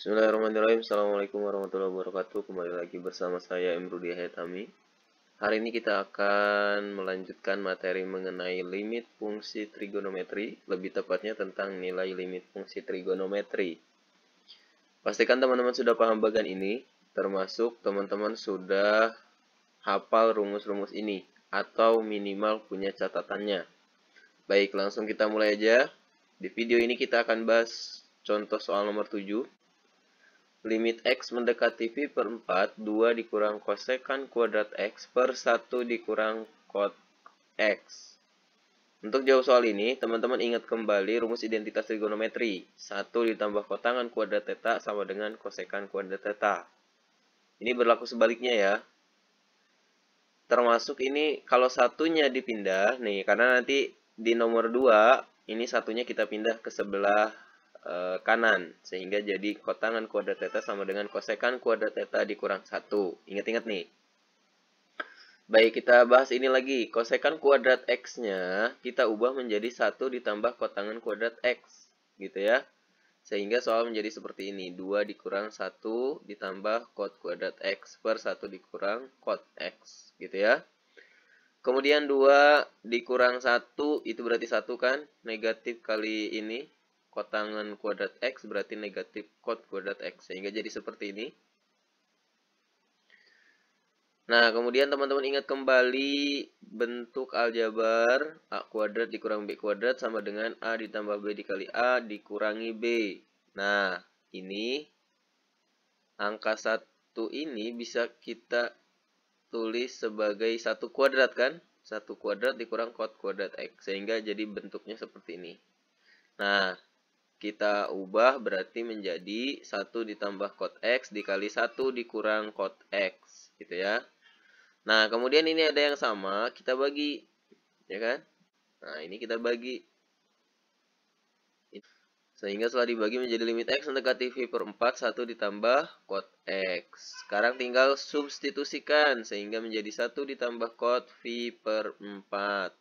Bismillahirrahmanirrahim. Assalamualaikum warahmatullahi wabarakatuh. Kembali lagi bersama saya Imrudi Hayatami. Hari ini kita akan melanjutkan materi mengenai limit fungsi trigonometri, lebih tepatnya tentang nilai limit fungsi trigonometri. Pastikan teman-teman sudah paham bagian ini, termasuk teman-teman sudah hafal rumus-rumus ini, atau minimal punya catatannya. Baik, langsung kita mulai aja. Di video ini kita akan bahas contoh soal nomor 7. Limit X mendekati V per 4, 2 dikurang kosekan kuadrat X per 1 dikurang cot X. Untuk jawab soal ini, teman-teman ingat kembali rumus identitas trigonometri. 1 ditambah kotangan kuadrat theta sama dengan kosekan kuadrat theta. Ini berlaku sebaliknya ya. Termasuk ini kalau satunya dipindah, nih karena nanti di nomor 2, ini satunya kita pindah ke sebelah kanan, sehingga jadi kotangan kuadrat theta sama dengan kosekan kuadrat theta dikurang 1. Ingat-ingat nih. Baik, kita bahas ini lagi. Kosekan kuadrat X-nya kita ubah menjadi 1 ditambah kotangan kuadrat X. Gitu ya. Sehingga soal menjadi seperti ini. 2 dikurang 1 ditambah cot kuadrat X per 1 dikurang cot X. Gitu ya. Kemudian 2 dikurang 1 itu berarti 1 kan. Negatif kali ini. Kotangan kuadrat X berarti negatif cot kuadrat X. Sehingga jadi seperti ini. Nah, kemudian teman-teman ingat kembali bentuk aljabar A kuadrat dikurang B kuadrat sama dengan A ditambah B dikali A dikurangi B. Nah, ini angka 1 ini bisa kita tulis sebagai 1 kuadrat kan? 1 kuadrat dikurang cot kuadrat X. Sehingga jadi bentuknya seperti ini. Nah, kita ubah berarti menjadi 1 ditambah cot X dikali 1 dikurang cot X. Gitu ya. Nah, kemudian ini ada yang sama, kita bagi. Ya kan? Nah, ini kita bagi. Sehingga setelah dibagi menjadi limit X mendekati V per 4, 1 ditambah cot X. Sekarang tinggal substitusikan, sehingga menjadi 1 ditambah cot V per 4.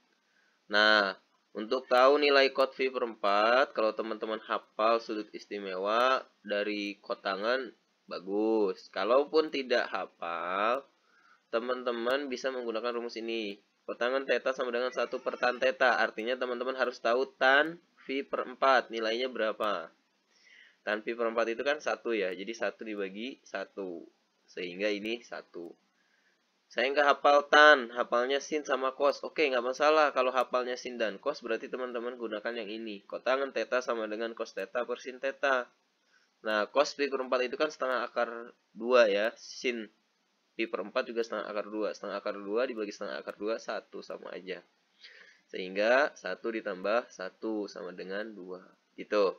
Nah, untuk tahu nilai cot V per 4, kalau teman-teman hafal sudut istimewa dari kotangan, bagus. Kalaupun tidak hafal, teman-teman bisa menggunakan rumus ini. Kotangan theta sama dengan 1 per tan theta. Artinya teman-teman harus tahu tan V per 4. Nilainya berapa? Tan V per 4 itu kan 1 ya. Jadi 1 dibagi 1. Sehingga ini 1. Saya nggak hafal tan. Hafalnya sin sama cos. Oke, nggak masalah. Kalau hafalnya sin dan cos berarti teman-teman gunakan yang ini. Kotangan theta sama dengan cos theta per sin theta. Nah, cos V per 4 itu kan setengah akar 2 ya. Sin V per 4 juga setengah akar 2. Setengah akar 2 dibagi setengah akar 2, 1 sama aja. Sehingga 1 ditambah 1 sama dengan 2. Gitu.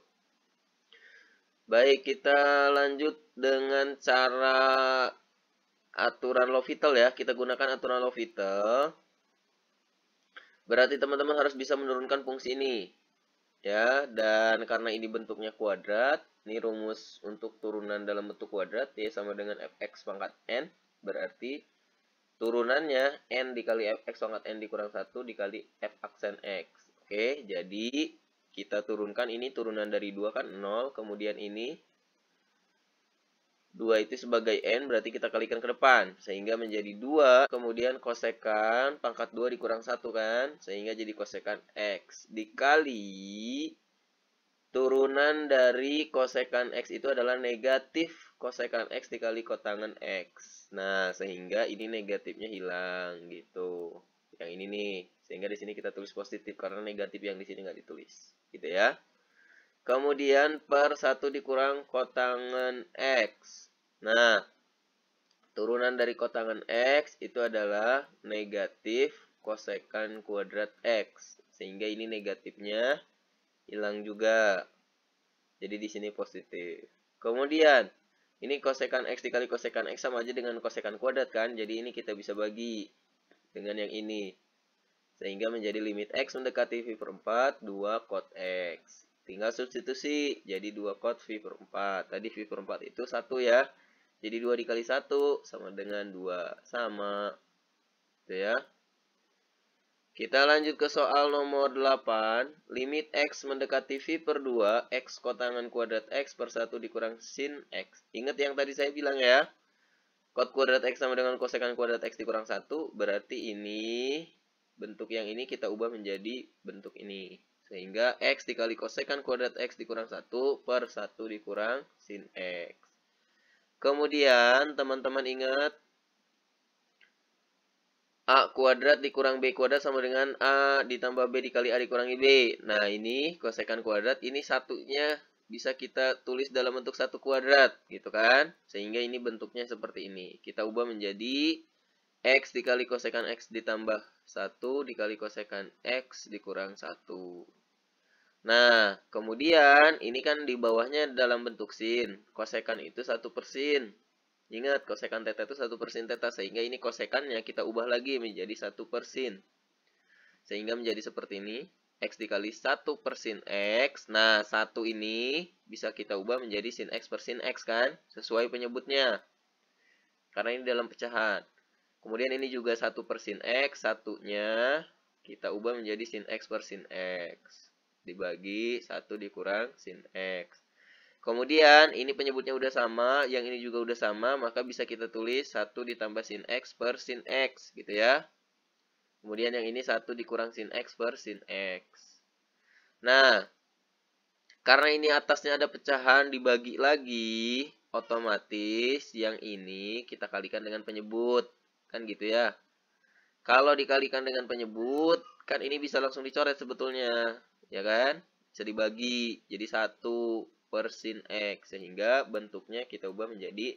Baik, kita lanjut dengan cara aturan L'Hopital ya. Kita gunakan aturan L'Hopital. Berarti teman-teman harus bisa menurunkan fungsi ini. Ya, dan karena ini bentuknya kuadrat, ini rumus untuk turunan dalam bentuk kuadrat, y sama dengan fx pangkat n. Berarti turunannya n dikali fx pangkat n dikurang 1 dikali f aksen x. Oke, jadi kita turunkan ini turunan dari 2 kan 0. Kemudian ini 2 itu sebagai n, berarti kita kalikan ke depan. Sehingga menjadi 2, kemudian kosekan pangkat 2 dikurang 1 kan. Sehingga jadi kosekan x. Dikali turunan dari kosekan x itu adalah negatif kosekan x dikali kotangan x. Nah, sehingga ini negatifnya hilang gitu. Yang ini nih. Sehingga di sini kita tulis positif karena negatif yang di sini nggak ditulis. Gitu ya. Kemudian per 1 dikurang kotangan x. Nah, turunan dari kotangan x itu adalah negatif kosekan kuadrat x. Sehingga ini negatifnya hilang juga. Jadi di sini positif. Kemudian ini kosekan x dikali kosekan x sama aja dengan kosekan kuadrat kan. Jadi ini kita bisa bagi dengan yang ini. Sehingga menjadi limit x mendekati V per 4, 2 cot x. Tinggal substitusi. Jadi 2 cot V per 4. Tadi V per 4 itu 1 ya. Jadi 2 dikali 1 sama dengan 2. Sama. Itu ya. Kita lanjut ke soal nomor 8. Limit X mendekati V per 2, X kotangan kuadrat X per 1 dikurang sin X. Ingat yang tadi saya bilang ya. Kot kuadrat X sama dengan kosekan kuadrat X dikurang 1. Berarti ini, bentuk yang ini kita ubah menjadi bentuk ini. Sehingga X dikali kosekan kuadrat X dikurang 1 per 1 dikurang sin X. Kemudian teman-teman ingat, A kuadrat dikurang B kuadrat sama dengan A ditambah B dikali A dikurangi B. Nah, ini kosekan kuadrat, ini satunya bisa kita tulis dalam bentuk 1 kuadrat, gitu kan? Sehingga ini bentuknya seperti ini. Kita ubah menjadi X dikali kosekan X ditambah 1 dikali kosekan X dikurang 1. Nah, kemudian ini kan di bawahnya dalam bentuk sin. Kosekan itu 1 per sin. Ingat, kosekan theta itu 1 per sin theta. Sehingga ini kosekannya kita ubah lagi menjadi 1 per sin. Sehingga menjadi seperti ini. X dikali 1 per sin X. Nah, 1 ini bisa kita ubah menjadi sin X per sin X kan? Sesuai penyebutnya. Karena ini dalam pecahan. Kemudian ini juga 1 per sin X. Satunya kita ubah menjadi sin X per sin X. Dibagi 1 dikurang sin X. Kemudian ini penyebutnya udah sama, yang ini juga udah sama, maka bisa kita tulis 1 ditambah sin X per sin X, gitu ya. Kemudian yang ini 1 dikurang sin X per sin X. Nah, karena ini atasnya ada pecahan dibagi lagi, otomatis yang ini kita kalikan dengan penyebut, kan gitu ya. Kalau dikalikan dengan penyebut, kan ini bisa langsung dicoret sebetulnya, ya kan? Bisa dibagi jadi 1 per sin X, sehingga bentuknya kita ubah menjadi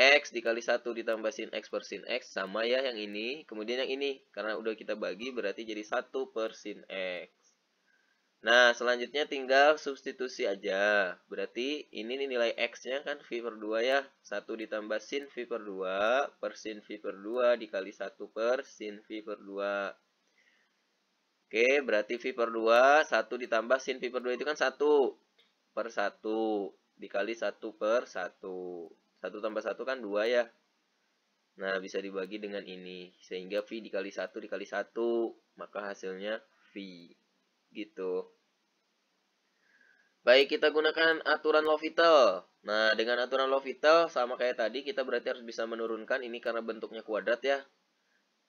X dikali 1 ditambah sin X per sin X, sama ya yang ini. Kemudian yang ini, karena udah kita bagi berarti jadi 1 per sin X. Nah, selanjutnya tinggal substitusi aja. Berarti ini nilai X-nya kan V per 2 ya. 1 ditambah sin V per 2 per sin V per 2 dikali 1 per sin V per 2. Oke, berarti V per 2, 1 ditambah sin V per 2 itu kan 1 per 1 dikali 1 per 1. 1 tambah 1 kan 2 ya. Nah, bisa dibagi dengan ini. Sehingga V dikali 1 dikali 1. Maka hasilnya V. Gitu. Baik, kita gunakan aturan L'Hopital. Nah, dengan aturan L'Hopital sama kayak tadi, kita berarti harus bisa menurunkan ini karena bentuknya kuadrat ya.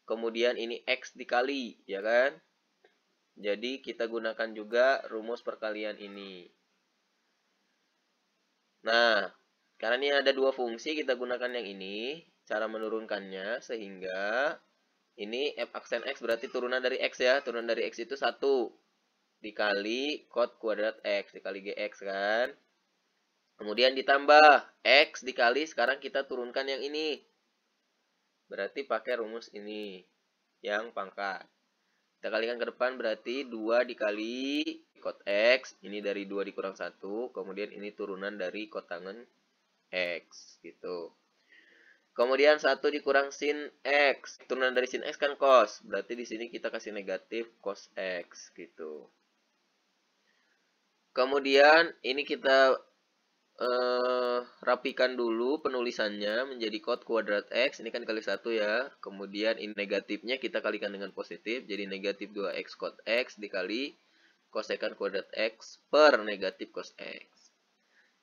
Kemudian ini X dikali, ya kan? Jadi, kita gunakan juga rumus perkalian ini. Nah, karena ini ada dua fungsi, kita gunakan yang ini. Cara menurunkannya, sehingga ini F aksen X berarti turunan dari X ya. Turunan dari X itu 1 dikali kot kuadrat X, dikali GX kan. Kemudian ditambah X dikali, sekarang kita turunkan yang ini. Berarti pakai rumus ini, yang pangkat. Kita kalikan ke depan berarti 2 dikali kot X. Ini dari 2 dikurang 1. Kemudian ini turunan dari kotangan X. Gitu. Kemudian 1 dikurang sin X. Turunan dari sin X kan cos. Berarti di sini kita kasih negatif cos X. Gitu. Kemudian ini kita rapikan dulu penulisannya menjadi kot kuadrat X. Ini kan kali 1 ya. Kemudian ini negatifnya kita kalikan dengan positif. Jadi negatif 2X kot X dikali kosekan kuadrat X per negatif cos X.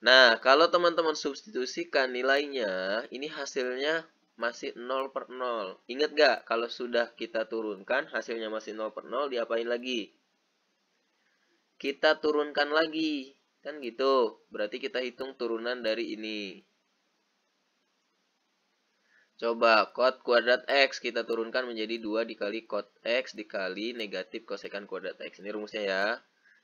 Nah, kalau teman-teman substitusikan nilainya, ini hasilnya masih 0 per 0. Ingat gak? Kalau sudah kita turunkan, hasilnya masih 0 per 0, diapain lagi? Kita turunkan lagi. Kan gitu. Berarti kita hitung turunan dari ini. Coba, kot kuadrat X kita turunkan menjadi 2 dikali kot X dikali negatif kosekan kuadrat X. Ini rumusnya ya.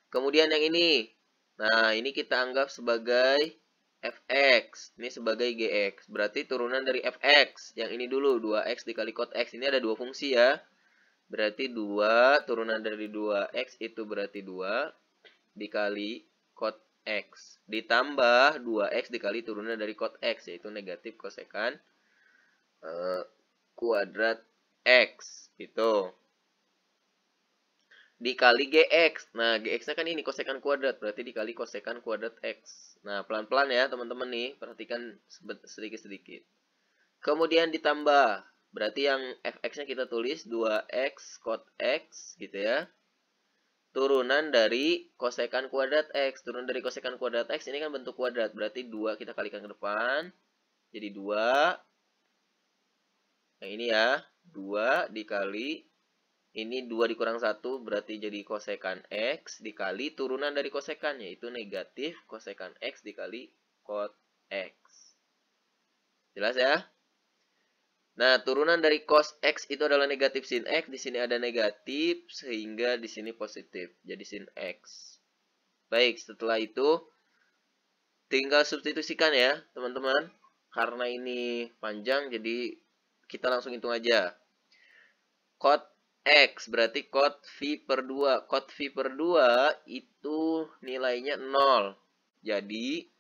Kemudian yang ini. Nah, ini kita anggap sebagai Fx. Ini sebagai Gx. Berarti turunan dari Fx. Yang ini dulu, 2x dikali kot X. Ini ada dua fungsi ya. Berarti 2, turunan dari 2x itu berarti 2 dikali kot X. Ditambah 2x dikali turunan dari kot X. Yaitu negatif kosekan kuadrat X. Itu. Dikali GX. Nah, GX-nya kan ini kosekan kuadrat. Berarti dikali kosekan kuadrat X. Nah, pelan-pelan ya teman-teman nih. Perhatikan sedikit-sedikit. Kemudian ditambah. Berarti yang fx-nya kita tulis 2x cot x gitu ya. Turunan dari kosekan kuadrat x. Turun dari kosekan kuadrat x ini kan bentuk kuadrat. Berarti 2 kita kalikan ke depan. Jadi 2. Yang ini ya. 2 dikali. Ini 2 dikurang 1 berarti jadi kosekan x dikali turunan dari kosekan. Yaitu negatif kosekan x dikali cot x. Jelas ya? Nah, turunan dari cos x itu adalah negatif sin x. Di sini ada negatif, sehingga di sini positif. Jadi sin x. Baik, setelah itu tinggal substitusikan ya, teman-teman. Karena ini panjang, jadi kita langsung hitung aja. Cot x berarti cot v per 2. Cot v per 2 itu nilainya 0. Jadi,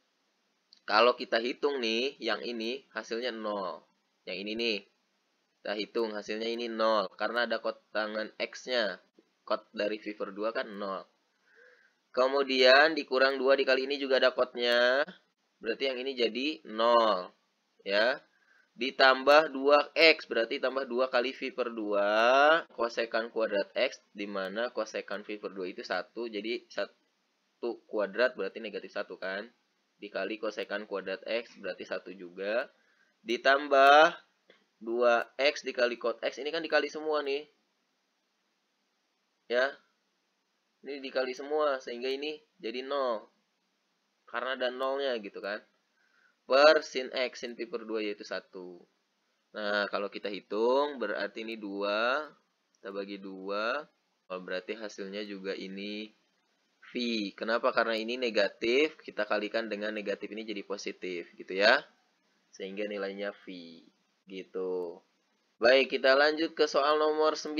kalau kita hitung nih, yang ini hasilnya 0. Yang ini nih. Kita hitung hasilnya ini 0. Karena ada kot tangan X-nya. Kot dari V per 2 kan 0. Kemudian dikurang 2 dikali ini juga ada kotnya. Berarti yang ini jadi 0. Ya. Ditambah 2X. Berarti tambah 2 kali V per 2. Kosekan kuadrat X. Dimana kosekan V per 2 itu 1. Jadi 1 kuadrat berarti negatif 1 kan. Dikali kosekan kuadrat X berarti 1 juga. Ditambah 2x dikali cot x. Ini kan dikali semua nih. Ya. Ini dikali semua. Sehingga ini jadi 0. Karena ada 0-nya gitu kan. Per sin x. Sin pi per 2 yaitu 1. Nah, kalau kita hitung. Berarti ini 2. Kita bagi 2. Oh, berarti hasilnya juga ini V. Kenapa? Karena ini negatif. Kita kalikan dengan negatif ini jadi positif. Gitu ya. Sehingga nilainya V. Gitu. Baik, kita lanjut ke soal nomor 9.